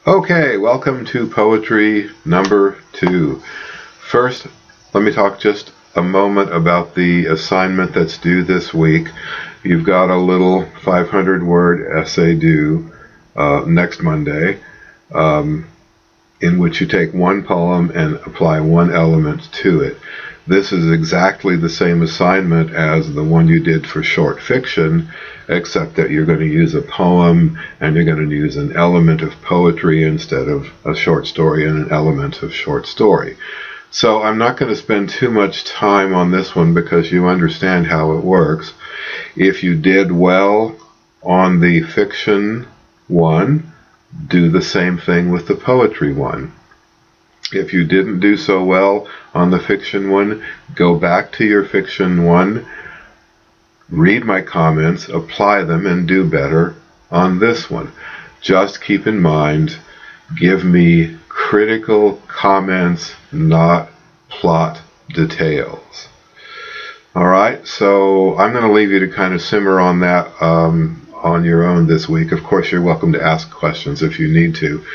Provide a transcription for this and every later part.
Okay, welcome to poetry number 2. First, let me talk just a moment about the assignment that's due this week. You've got a little 500-word essay due next Monday, in which you take one poem and apply one element to it. This is exactly the same assignment as the one you did for short fiction, except that you're going to use a poem and you're going to use an element of poetry instead of a short story and an element of short story. So I'm not going to spend too much time on this one because you understand how it works. If you did well on the fiction one, do the same thing with the poetry one. If you didn't do so well on the fiction one, go back to your fiction one, read my comments, apply them, and do better on this one. Just keep in mind, give me critical comments, not plot details. Alright, so I'm going to leave you to kind of simmer on that on your own this week. Of course, you're welcome to ask questions if you need to.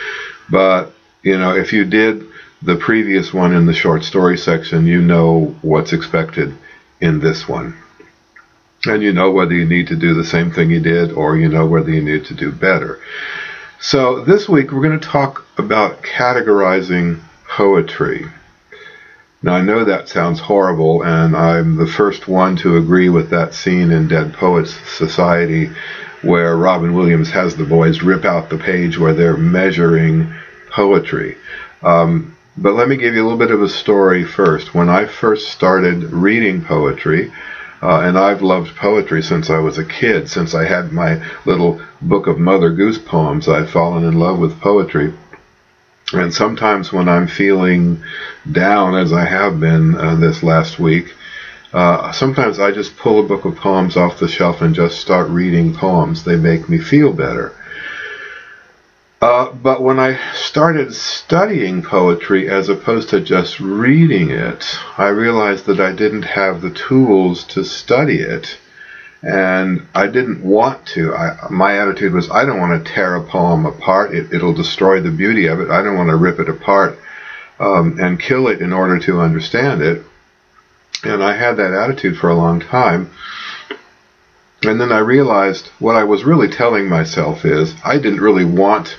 But, if you did the previous one in the short story section, you know what's expected in this one. And you know whether you need to do the same thing you did or you know whether you need to do better. So this week we're going to talk about categorizing poetry. Now I know that sounds horrible, and I'm the first one to agree with that scene in Dead Poets Society where Robin Williams has the boys rip out the page where they're measuring poetry. But let me give you a little bit of a story first. When I first started reading poetry, and I've loved poetry since I was a kid, since I had my little book of Mother Goose poems, I've fallen in love with poetry. And sometimes when I'm feeling down, as I have been this last week, sometimes I just pull a book of poems off the shelf and just start reading poems. They make me feel better. But when I started studying poetry as opposed to just reading it, I realized that I didn't have the tools to study it, and I didn't want to. My attitude was, I don't want to tear a poem apart. It'll destroy the beauty of it. I don't want to rip it apart and kill it in order to understand it. And I had that attitude for a long time. And then I realized what I was really telling myself is I didn't really want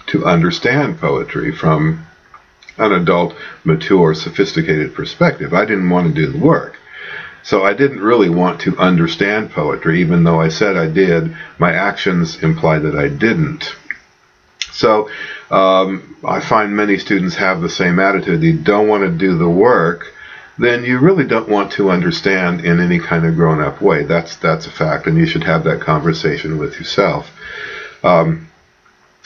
to understand poetry from an adult, mature, sophisticated perspective. I didn't want to do the work. So I didn't really want to understand poetry, even though I said I did. My actions imply that I didn't. So I find many students have the same attitude. They don't want to do the work. Then you really don't want to understand in any kind of grown-up way. That's a fact, and you should have that conversation with yourself.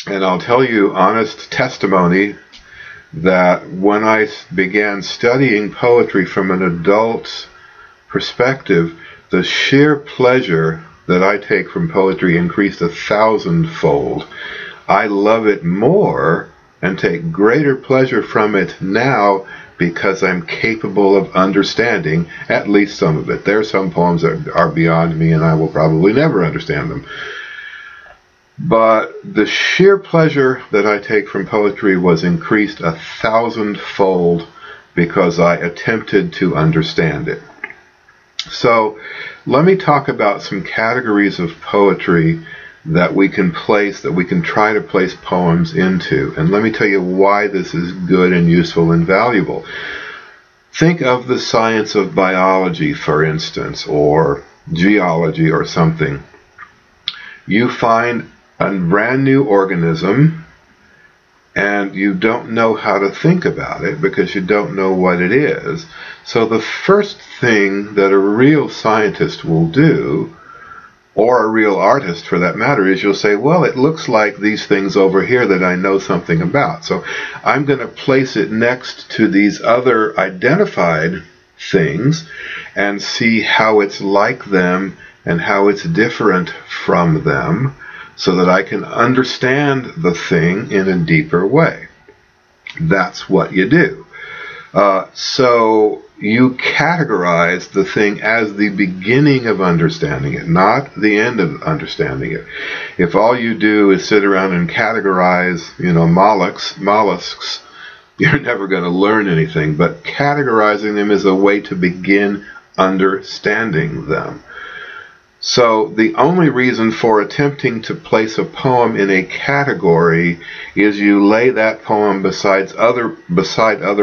And I'll tell you honest testimony that when I began studying poetry from an adult's perspective, the sheer pleasure that I take from poetry increased 1,000-fold. I love it more and take greater pleasure from it now because I'm capable of understanding at least some of it. There are some poems that are beyond me and I will probably never understand them. But the sheer pleasure that I take from poetry was increased 1,000-fold because I attempted to understand it. So let me talk about some categories of poetry that we can try to place poems into. And let me tell you why this is good and useful and valuable. Think of the science of biology, for instance, or geology or something. You find a brand new organism and you don't know how to think about it because you don't know what it is. So the first thing that a real scientist will do, or a real artist for that matter, is you'll say, well, it looks like these things over here that I know something about. So I'm going to place it next to these other identified things and see how it's like them and how it's different from them, so that I can understand the thing in a deeper way. That's what you do. So you categorize the thing as the beginning of understanding it, not the end of understanding it. If all you do is sit around and categorize, mollusks, you're never going to learn anything. But categorizing them is a way to begin understanding them. So the only reason for attempting to place a poem in a category is you lay that poem beside other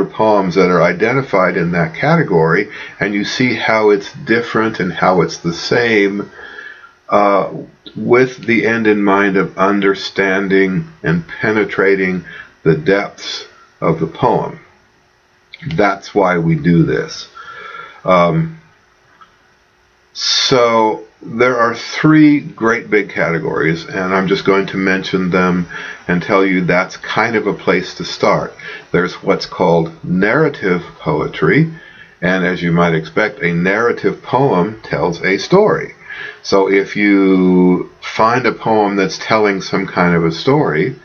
poems that are identified in that category, and you see how it's different and how it's the same, with the end in mind of understanding and penetrating the depths of the poem. That's why we do this. So there are three great big categories, and I'm just going to mention them and tell you that's kind of a place to start. There's what's called narrative poetry, and as you might expect, a narrative poem tells a story. So if you find a poem that's telling some kind of a story,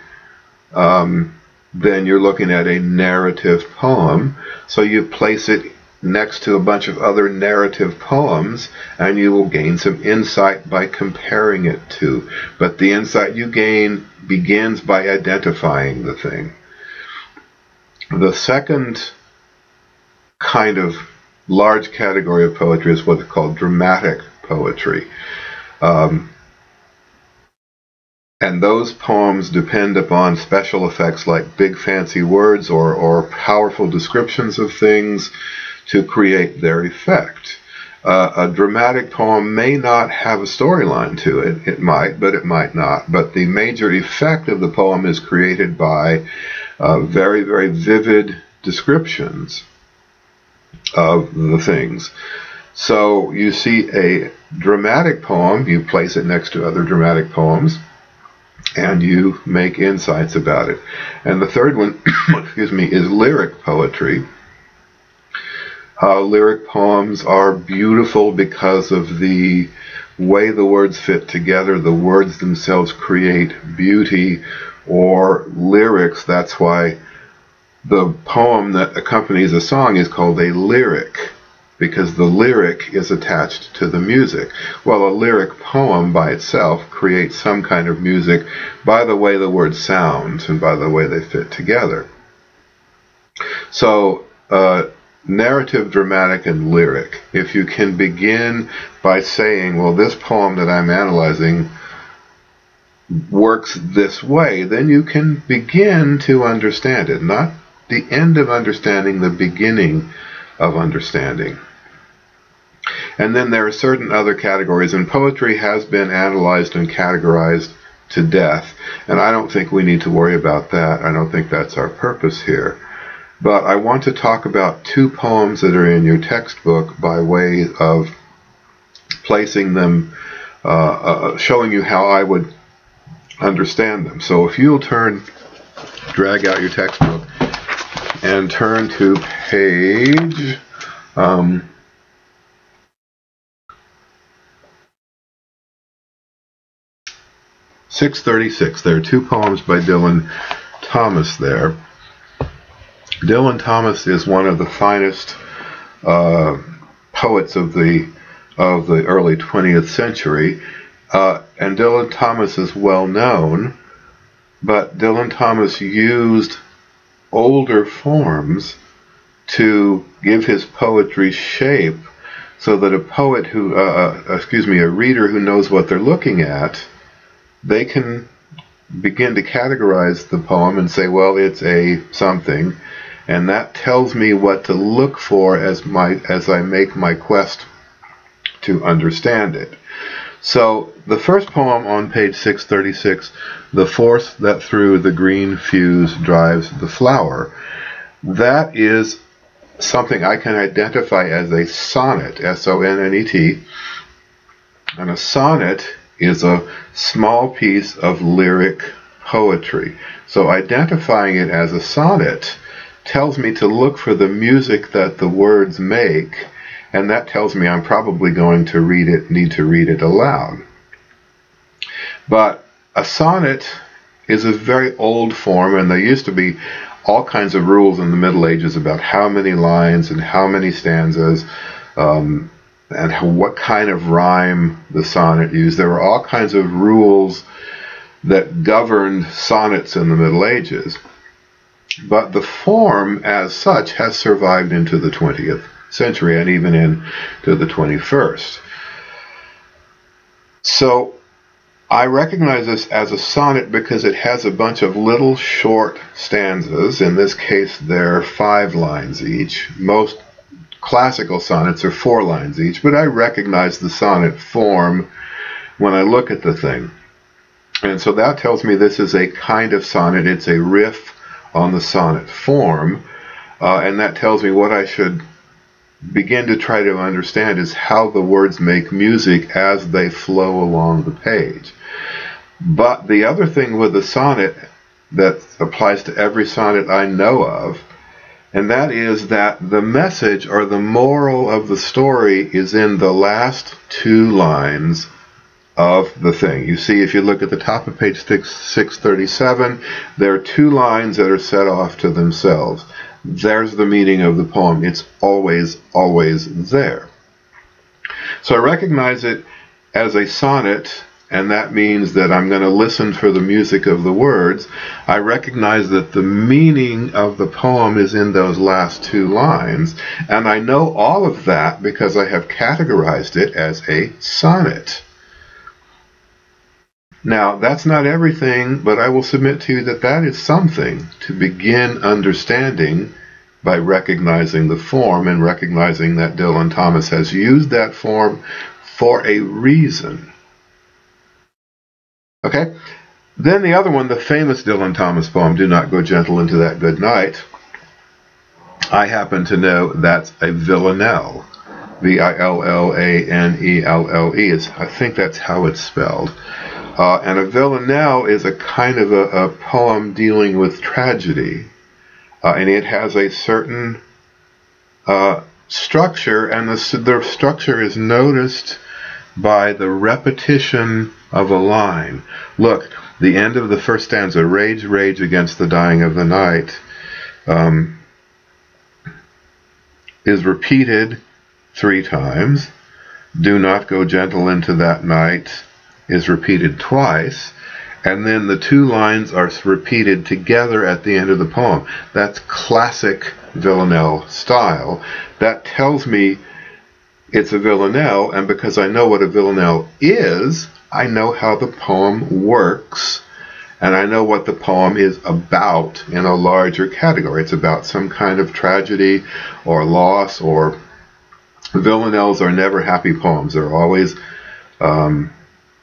then you're looking at a narrative poem. So you place it next to a bunch of other narrative poems, and you will gain some insight by comparing it to. But the insight you gain begins by identifying the thing. The second kind of large category of poetry is what's called dramatic poetry. And those poems depend upon special effects like big fancy words or powerful descriptions of things to create their effect. A dramatic poem may not have a storyline to it. It might, but it might not. But the major effect of the poem is created by very, very vivid descriptions of the things. So you see a dramatic poem, you place it next to other dramatic poems, and you make insights about it. And the third one, excuse me, is lyric poetry. Lyric poems are beautiful because of the way the words fit together. The words themselves create beauty or lyrics. That's why the poem that accompanies a song is called a lyric, because the lyric is attached to the music. Well, a lyric poem by itself creates some kind of music by the way the words sound and by the way they fit together. So, narrative, dramatic, and lyric. If you can begin by saying, well, this poem that I'm analyzing works this way, then you can begin to understand it. Not the end of understanding, the beginning of understanding. And then there are certain other categories, and poetry has been analyzed and categorized to death, and I don't think we need to worry about that. I don't think that's our purpose here. But I want to talk about two poems that are in your textbook by way of placing them, showing you how I would understand them. So if you'll drag out your textbook and turn to page 636. There are two poems by Dylan Thomas there. Dylan Thomas is one of the finest poets of the early 20th century, and Dylan Thomas is well known, but Dylan Thomas used older forms to give his poetry shape, so that a poet who, a reader who knows what they're looking at, they can begin to categorize the poem and say, well, it's a something. And that tells me what to look for as I make my quest to understand it. So the first poem on page 636, "The Force That Through the Green Fuse Drives the Flower," that is something I can identify as a sonnet, S-O-N-N-E-T. And a sonnet is a small piece of lyric poetry. So identifying it as a sonnet tells me to look for the music that the words make, and that tells me I'm probably going to need to read it aloud. But a sonnet is a very old form, and there used to be all kinds of rules in the Middle Ages about how many lines and how many stanzas, and what kind of rhyme the sonnet used. There were all kinds of rules that governed sonnets in the Middle Ages. But the form as such has survived into the 20th century and even into the 21st. So I recognize this as a sonnet because it has a bunch of little short stanzas. In this case, they're 5 lines each. Most classical sonnets are 4 lines each, but I recognize the sonnet form when I look at the thing. And so that tells me this is a kind of sonnet. It's a riff on the sonnet form, and that tells me what I should begin to try to understand is how the words make music as they flow along the page. But the other thing with the sonnet that applies to every sonnet I know of, and that is that the message or the moral of the story is in the last 2 lines of the thing. You see, if you look at the top of page 637, there are 2 lines that are set off to themselves. There's the meaning of the poem. It's always, always there. So I recognize it as a sonnet, and that means that I'm going to listen for the music of the words. I recognize that the meaning of the poem is in those last 2 lines, and I know all of that because I have categorized it as a sonnet. Now, that's not everything, but I will submit to you that that is something to begin understanding by recognizing the form and recognizing that Dylan Thomas has used that form for a reason. Okay? Then the other one, the famous Dylan Thomas poem, Do Not Go Gentle Into That Good Night, I happen to know that's a villanelle. V-I-L-L-A-N-E-L-L-E. I think that's how it's spelled. And a villanelle is a kind of a poem dealing with tragedy. And it has a certain structure, and the structure is noticed by the repetition of a line. Look, the end of the first stanza, rage, rage against the dying of the night, is repeated 3 times. Do not go gentle into that night is repeated twice, and then the 2 lines are repeated together at the end of the poem. That's classic villanelle style. That tells me it's a villanelle, and because I know what a villanelle is, I know how the poem works, and I know what the poem is about in a larger category. It's about some kind of tragedy or loss, or villanelles are never happy poems. They're always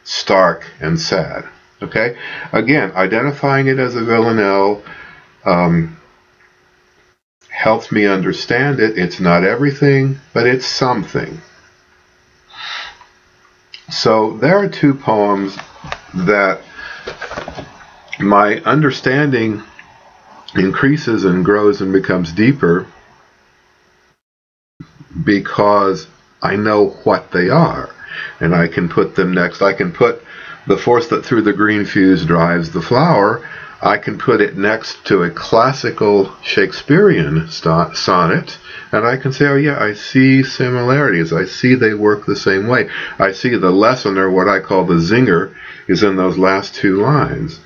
stark and sad. Okay? Again, identifying it as a villanelle helps me understand it. It's not everything, but it's something. So there are 2 poems that my understanding increases and grows and becomes deeper because I know what they are. And I can put them next. I can put the force that through the green fuse drives the flower. I can put it next to a classical Shakespearean sonnet, and I can say, oh yeah, I see similarities. I see they work the same way. I see the lesson, or what I call the zinger, is in those last 2 lines.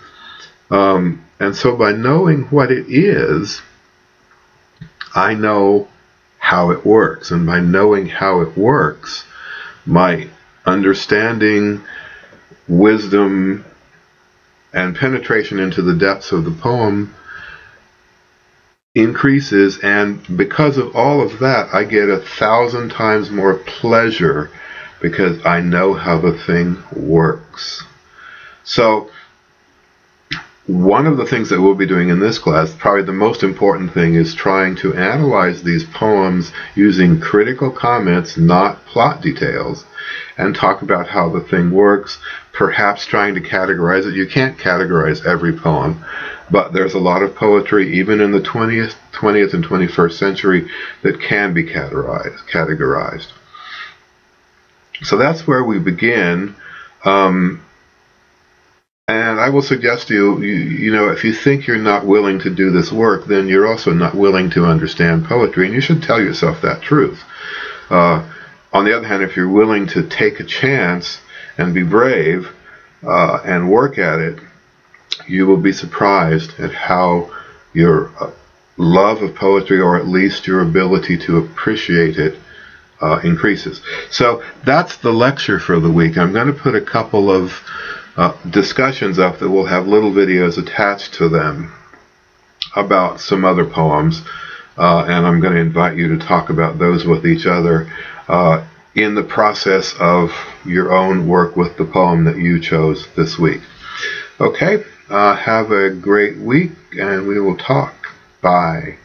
And so by knowing what it is, I know how it works. And by knowing how it works, my understanding, wisdom, and penetration into the depths of the poem increases, and because of all of that, I get 1,000 times more pleasure because I know how the thing works. So one of the things that we'll be doing in this class, probably the most important thing, is trying to analyze these poems using critical comments, not plot details, and talk about how the thing works, perhaps trying to categorize it. You can't categorize every poem, but there's a lot of poetry, even in the 20th and 21st century, that can be categorized. So that's where we begin. And I will suggest to you, you know, if you think you're not willing to do this work, then you're also not willing to understand poetry, and you should tell yourself that truth. On the other hand, if you're willing to take a chance and be brave and work at it, you will be surprised at how your love of poetry, or at least your ability to appreciate it, increases. So that's the lecture for the week. I'm going to put a couple of discussions up that will have little videos attached to them about some other poems, and I'm going to invite you to talk about those with each other in the process of your own work with the poem that you chose this week. Okay, have a great week, and we will talk. Bye.